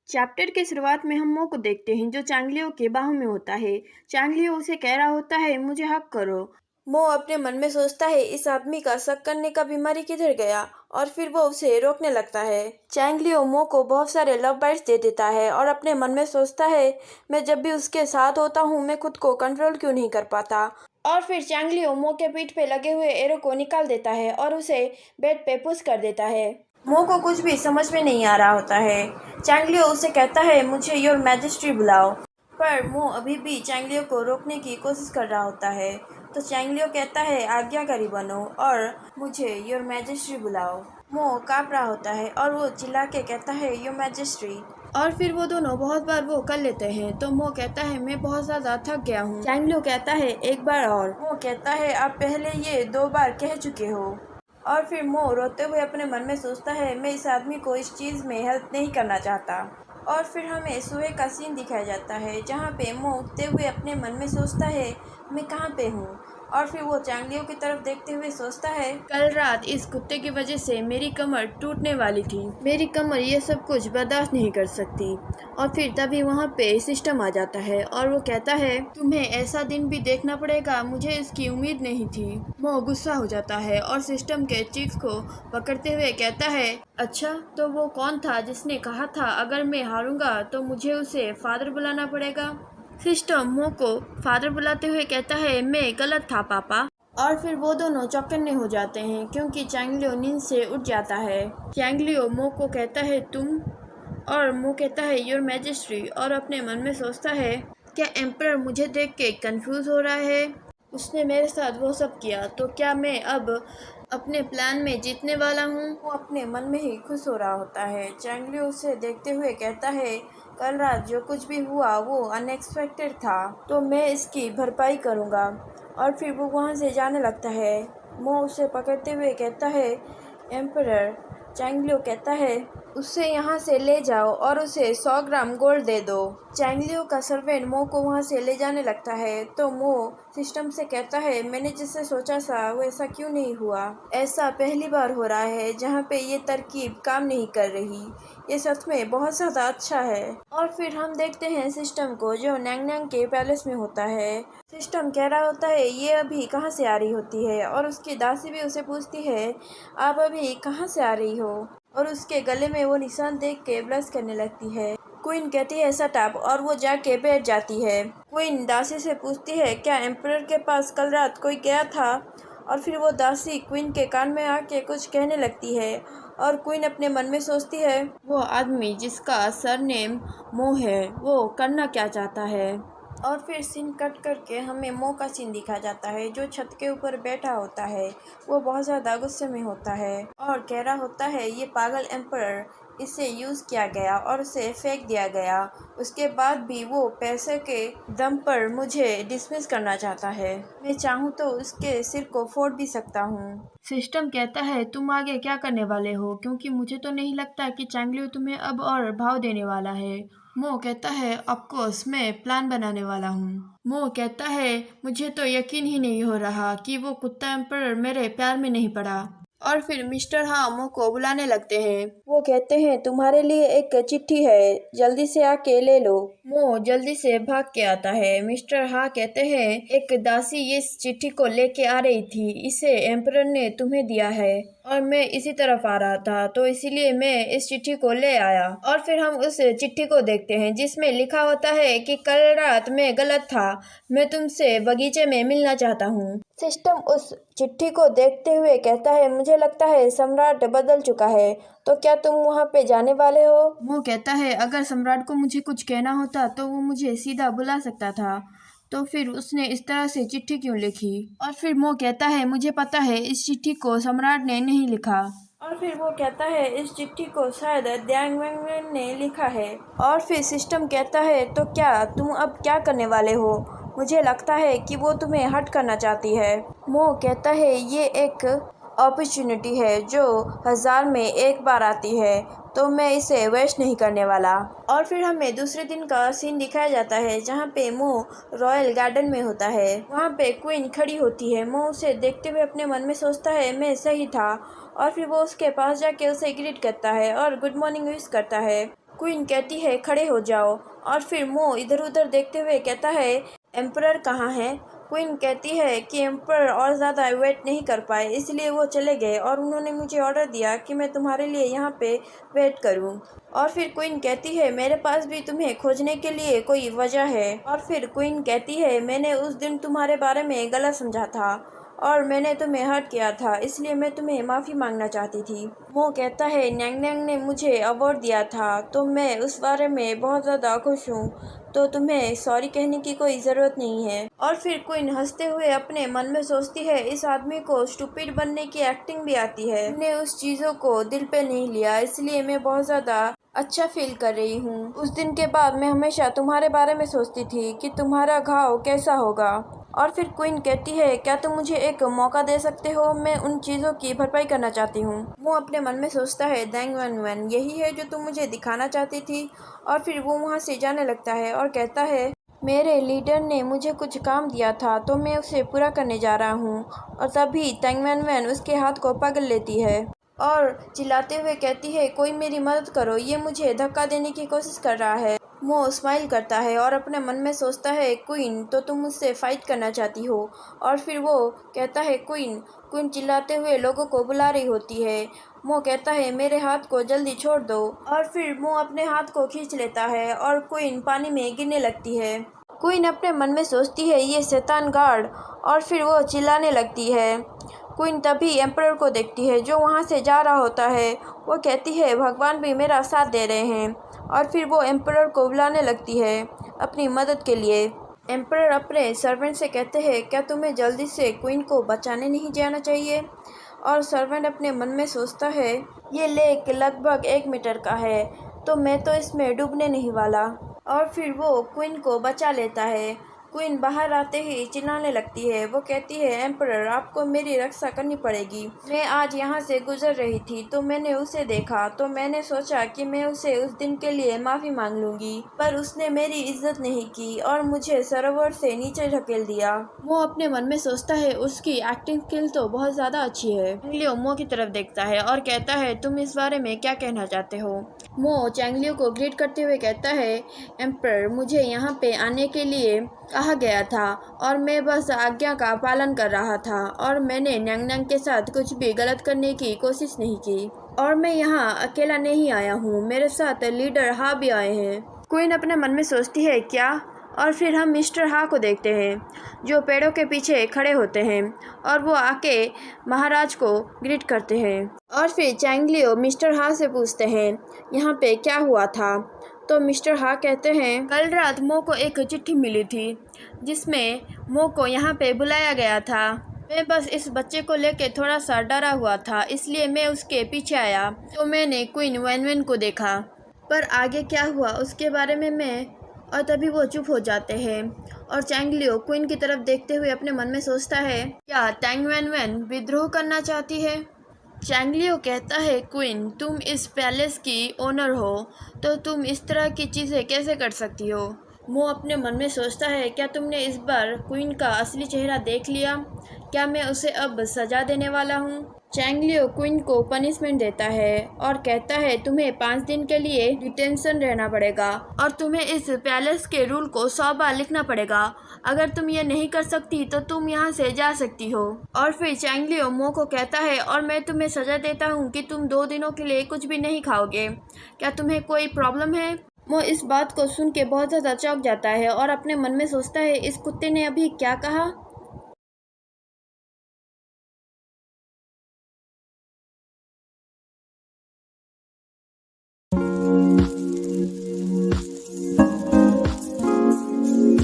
Chapter की शुरुआत में हम मो को देखते हैं जो चांगलियो के बाहों में होता है। चांगलियो उसे कह रहा होता है, मुझे हक करो। मो अपने मन में सोचता है, इस आदमी का शक करने का बीमारी किधर गया, और फिर वो उसे रोकने लगता है। चांगलियो मो को बहुत सारे लव बाइट्स दे देता है और अपने मन में सोचता है, मैं जब भी उसके साथ होता हूँ मैं खुद को कंट्रोल क्यों नहीं कर पाता। और फिर चांगलियो मो के पीठ पे लगे हुए एरो को निकाल देता है और उसे बेड पे पुश कर देता है। मो को कुछ भी समझ में नहीं आ रहा होता है। चांगलियो उसे कहता है, मुझे योर मैजेस्टी बुलाओ। पर मो अभी भी चांगलियो को रोकने की कोशिश कर रहा होता है। तो चांगलियो कहता है, आज्ञाकारी बनो और मुझे योर मैजेस्टी बुलाओ। मो काँप रहा होता है और वो चिल्ला के कहता है, योर मैजेस्टी। और फिर वो दोनों बहुत बार वो कर लेते हैं। तो मो कहता है, मैं बहुत ज़्यादा थक गया हूँ। चांगलियो कहता है, एक बार और। मो कहता है, आप पहले ये 2 बार कह चुके हो। और फिर मो रोते हुए अपने मन में सोचता है, मैं इस आदमी को इस चीज़ में हेल्प नहीं करना चाहता। और फिर हमें सुबह का सीन दिखाया जाता है जहाँ पे मो उठते हुए अपने मन में सोचता है, मैं कहाँ पे हूँ। और फिर वो चांगलियो की तरफ देखते हुए सोचता है, कल रात इस कुत्ते की वजह से मेरी कमर टूटने वाली थी। मेरी कमर ये सब कुछ बर्दाश्त नहीं कर सकती। और फिर तभी वहाँ पे सिस्टम आ जाता है और वो कहता है, तुम्हें ऐसा दिन भी देखना पड़ेगा, मुझे इसकी उम्मीद नहीं थी। मो गुस्सा हो जाता है और सिस्टम के चीक्स को पकड़ते हुए कहता है, अच्छा तो वो कौन था जिसने कहा था अगर मैं हारूंगा तो मुझे उसे फादर बुलाना पड़ेगा। सिस्टम मो को फादर बुलाते हुए कहता है, मैं गलत था पापा। और फिर वो दोनों चौकन्ने हो जाते हैं क्योंकि चांगलियो नींद से उठ जाता है। चांगलियो मो को कहता है, तुम, और मो कहता है, योर मैजेस्टी। और अपने मन में सोचता है, क्या एम्परर मुझे देख के कंफ्यूज हो रहा है। उसने मेरे साथ वो सब किया तो क्या मैं अब अपने प्लान में जीतने वाला हूँ। वो अपने मन में ही खुश हो रहा होता है। चांगलियो उसे देखते हुए कहता है, कल रात जो कुछ भी हुआ वो अनएक्सपेक्टेड था, तो मैं इसकी भरपाई करूँगा। और फिर वो वहाँ से जाने लगता है। मो उसे पकड़ते हुए कहता है, एम्परर। चांगलियो कहता है, उसे यहाँ से ले जाओ और उसे 100 ग्राम गोल्ड दे दो। चांगलियो का सर्वेंट मो को वहाँ से ले जाने लगता है। तो मो सिस्टम से कहता है, मैंने जिससे सोचा था वैसा क्यों नहीं हुआ। ऐसा पहली बार हो रहा है जहाँ पे ये तरकीब काम नहीं कर रही। ये सच में बहुत ज़्यादा अच्छा है। और फिर हम देखते हैं सिस्टम को जो नैंग नैंग के पैलेस में होता है। सिस्टम कह रहा होता है, ये अभी कहाँ से आ रही होती है। और उसकी दासी भी उसे पूछती है, आप अभी कहाँ से आ रही हो। और उसके गले में वो निशान देख के ब्लश करने लगती है। क्वीन कहती है, शट अप, और वो जाके बैठ जाती है। क्वीन दासी से पूछती है, क्या एम्परर के पास कल रात कोई गया था। और फिर वो दासी क्वीन के कान में आके कुछ कहने लगती है। और क्वीन अपने मन में सोचती है, वो आदमी जिसका सरनेम मो है वो करना क्या चाहता है। और फिर सीन कट करके हमें मो का सीन दिखा जाता है जो छत के ऊपर बैठा होता है। वो बहुत ज़्यादा गुस्से में होता है और कह रहा होता है, ये पागल एम्परर, इसे यूज़ किया गया और उसे फेंक दिया गया। उसके बाद भी वो पैसे के दम पर मुझे डिसमिस करना चाहता है। मैं चाहूँ तो उसके सिर को फोड़ भी सकता हूँ। सिस्टम कहता है, तुम आगे क्या करने वाले हो, क्योंकि मुझे तो नहीं लगता कि चांगलियो तुम्हें अब और भाव देने वाला है। मो कहता है, ऑफकोर्स मैं प्लान बनाने वाला हूँ। मो कहता है, मुझे तो यकीन ही नहीं हो रहा कि वो कुत्ता एम्परर मेरे प्यार में नहीं पड़ा। और फिर मिस्टर हा मो को बुलाने लगते हैं। वो कहते हैं, तुम्हारे लिए एक चिट्ठी है, जल्दी से आके ले लो। मो जल्दी से भाग के आता है। मिस्टर हा कहते हैं, एक दासी ये इस चिट्ठी को लेके आ रही थी, इसे एम्परर ने तुम्हें दिया है और मैं इसी तरफ आ रहा था तो इसीलिए मैं इस चिट्ठी को ले आया। और फिर हम उस चिट्ठी को देखते हैं जिसमें लिखा होता है कि कल रात मैं गलत था, मैं तुमसे बगीचे में मिलना चाहता हूँ। सिस्टम उस चिट्ठी को देखते हुए कहता है, मुझे लगता है सम्राट बदल चुका है, तो क्या तुम वहाँ पे जाने वाले हो। वो कहता है, अगर सम्राट को मुझे कुछ कहना होता तो वो मुझे सीधा बुला सकता था, तो फिर उसने इस तरह से चिट्ठी क्यों लिखी। और फिर मो कहता है, मुझे पता है इस चिट्ठी को सम्राट ने नहीं लिखा। और फिर वो कहता है, इस चिट्ठी को शायद ड्यांग वैंग ने लिखा है। और फिर सिस्टम कहता है, तो क्या तुम अब क्या करने वाले हो। मुझे लगता है कि वो तुम्हें हर्ट करना चाहती है। मो कहता है, ये एक अपॉर्चुनिटी है जो 1000 में एक बार आती है। तो मैं इसे वेस्ट नहीं करने वाला। और फिर हमें दूसरे दिन का सीन दिखाया जाता है जहाँ पे मो रॉयल गार्डन में होता है। वहाँ पे क्वीन खड़ी होती है। मो उसे देखते हुए अपने मन में सोचता है मैं सही था, और फिर वो उसके पास जाके उसे ग्रीट करता है और गुड मॉर्निंग विश करता है। क्वीन कहती है खड़े हो जाओ, और फिर मो इधर उधर देखते हुए कहता है एम्परर कहाँ है। क्वीन कहती है कि एम्परर और ज़्यादा वेट नहीं कर पाए, इसलिए वो चले गए और उन्होंने मुझे ऑर्डर दिया कि मैं तुम्हारे लिए यहाँ पे वेट करूँ। और फिर क्वीन कहती है मेरे पास भी तुम्हें खोजने के लिए कोई वजह है। और फिर क्वीन कहती है मैंने उस दिन तुम्हारे बारे में गलत समझा था और मैंने तुम्हें हर्ट किया था, इसलिए मैं तुम्हें माफ़ी मांगना चाहती थी। मो कहता है न्यांग न्यांग ने मुझे अवार्ड दिया था तो मैं उस बारे में बहुत ज़्यादा खुश हूँ, तो तुम्हें सॉरी कहने की कोई ज़रूरत नहीं है। और फिर क्वीन हंसते हुए अपने मन में सोचती है इस आदमी को स्टूपिड बनने की एक्टिंग भी आती है। मैंने उस चीज़ों को दिल पे नहीं लिया, इसलिए मैं बहुत ज़्यादा अच्छा फील कर रही हूँ। उस दिन के बाद मैं हमेशा तुम्हारे बारे में सोचती थी कि तुम्हारा घाव कैसा होगा। और फिर क्वीन कहती है क्या तुम मुझे एक मौका दे सकते हो, मैं उन चीज़ों की भरपाई करना चाहती हूँ। वो अपने मन में सोचता है दैंग वन वन यही है जो तुम मुझे दिखाना चाहती थी। और फिर वो वहाँ से जाने लगता है और कहता है मेरे लीडर ने मुझे कुछ काम दिया था तो मैं उसे पूरा करने जा रहा हूँ। और तभी तैंग वैन वैन उसके हाथ को पकड़ लेती है और चिल्लाते हुए कहती है कोई मेरी मदद करो, ये मुझे धक्का देने की कोशिश कर रहा है। वो स्माइल करता है और अपने मन में सोचता है क्वीन तो तुम मुझसे फाइट करना चाहती हो। और फिर वो कहता है क्वीन। क्वीन चिल्लाते हुए लोगों को बुला रही होती है। वो कहता है मेरे हाथ को जल्दी छोड़ दो। और फिर वो अपने हाथ को खींच लेता है और क्वीन पानी में गिरने लगती है। क्वीन अपने मन में सोचती है ये शैतान गार्ड, और फिर वो चिल्लाने लगती है। क्वीन तभी एम्परर को देखती है जो वहाँ से जा रहा होता है। वो कहती है भगवान भी मेरा साथ दे रहे हैं। और फिर वो एम्परर को बुलाने लगती है अपनी मदद के लिए। एम्परर अपने सर्वेंट से कहते हैं क्या तुम्हें जल्दी से क्वीन को बचाने नहीं जाना चाहिए। और सर्वेंट अपने मन में सोचता है ये लेक लगभग 1 मीटर का है तो मैं तो इसमें डूबने नहीं वाला। और फिर वो क्वीन को बचा लेता है। क्वीन बाहर आते ही चिल्लाने लगती है। वो कहती है एम्परर आपको मेरी रक्षा करनी पड़ेगी। मैं आज यहाँ से गुजर रही थी तो मैंने उसे देखा, तो मैंने सोचा कि मैं उसे उस दिन के लिए माफ़ी मांग लूँगी, पर उसने मेरी इज्जत नहीं की और मुझे सरोवर से नीचे ढकेल दिया। वो अपने मन में सोचता है उसकी एक्टिंग स्किल तो बहुत ज़्यादा अच्छी है। लियो मो की तरफ देखता है और कहता है तुम इस बारे में क्या कहना चाहते हो। मो चैंगलियो को ग्रीट करते हुए कहता है एम्परर मुझे यहाँ पे आने के लिए कहा गया था और मैं बस आज्ञा का पालन कर रहा था और मैंने न्यांग न्यांग के साथ कुछ भी गलत करने की कोशिश नहीं की। और मैं यहाँ अकेला नहीं आया हूँ, मेरे साथ लीडर हा भी आए हैं। क्वीन अपने मन में सोचती है क्या। और फिर हम मिस्टर हा को देखते हैं जो पेड़ों के पीछे खड़े होते हैं और वो आके महाराज को ग्रीट करते हैं। और फिर चैंगलियो मिस्टर हा से पूछते हैं यहाँ पे क्या हुआ था। तो मिस्टर हा कहते हैं कल रात मो को एक चिट्ठी मिली थी जिसमें मो को यहाँ पे बुलाया गया था। मैं बस इस बच्चे को लेके थोड़ा सा डरा हुआ था, इसलिए मैं उसके पीछे आया तो मैंने क्वीन वैन वैन को देखा, पर आगे क्या हुआ उसके बारे में मैं। और तभी वो चुप हो जाते हैं और चैंगलियो क्वीन की तरफ देखते हुए अपने मन में सोचता है क्या तैंग वैन वैन विद्रोह करना चाहती है। चैंगलियो कहता है क्वीन तुम इस पैलेस की ओनर हो तो तुम इस तरह की चीज़ें कैसे कर सकती हो। मो अपने मन में सोचता है क्या तुमने इस बार क्वीन का असली चेहरा देख लिया, क्या मैं उसे अब सज़ा देने वाला हूँ। चैंगलियो क्वीन को पनिशमेंट देता है और कहता है तुम्हें 5 दिन के लिए डिटेंशन रहना पड़ेगा और तुम्हें इस पैलेस के रूल को 100 बार लिखना पड़ेगा। अगर तुम ये नहीं कर सकती तो तुम यहाँ से जा सकती हो। और फिर चैंगलियो मो को कहता है और मैं तुम्हें सज़ा देता हूँ कि तुम 2 दिनों के लिए कुछ भी नहीं खाओगे, क्या तुम्हें कोई प्रॉब्लम है। वो इस बात को सुन के बहुत ज़्यादा चौंक जाता है और अपने मन में सोचता है इस कुत्ते ने अभी क्या कहा।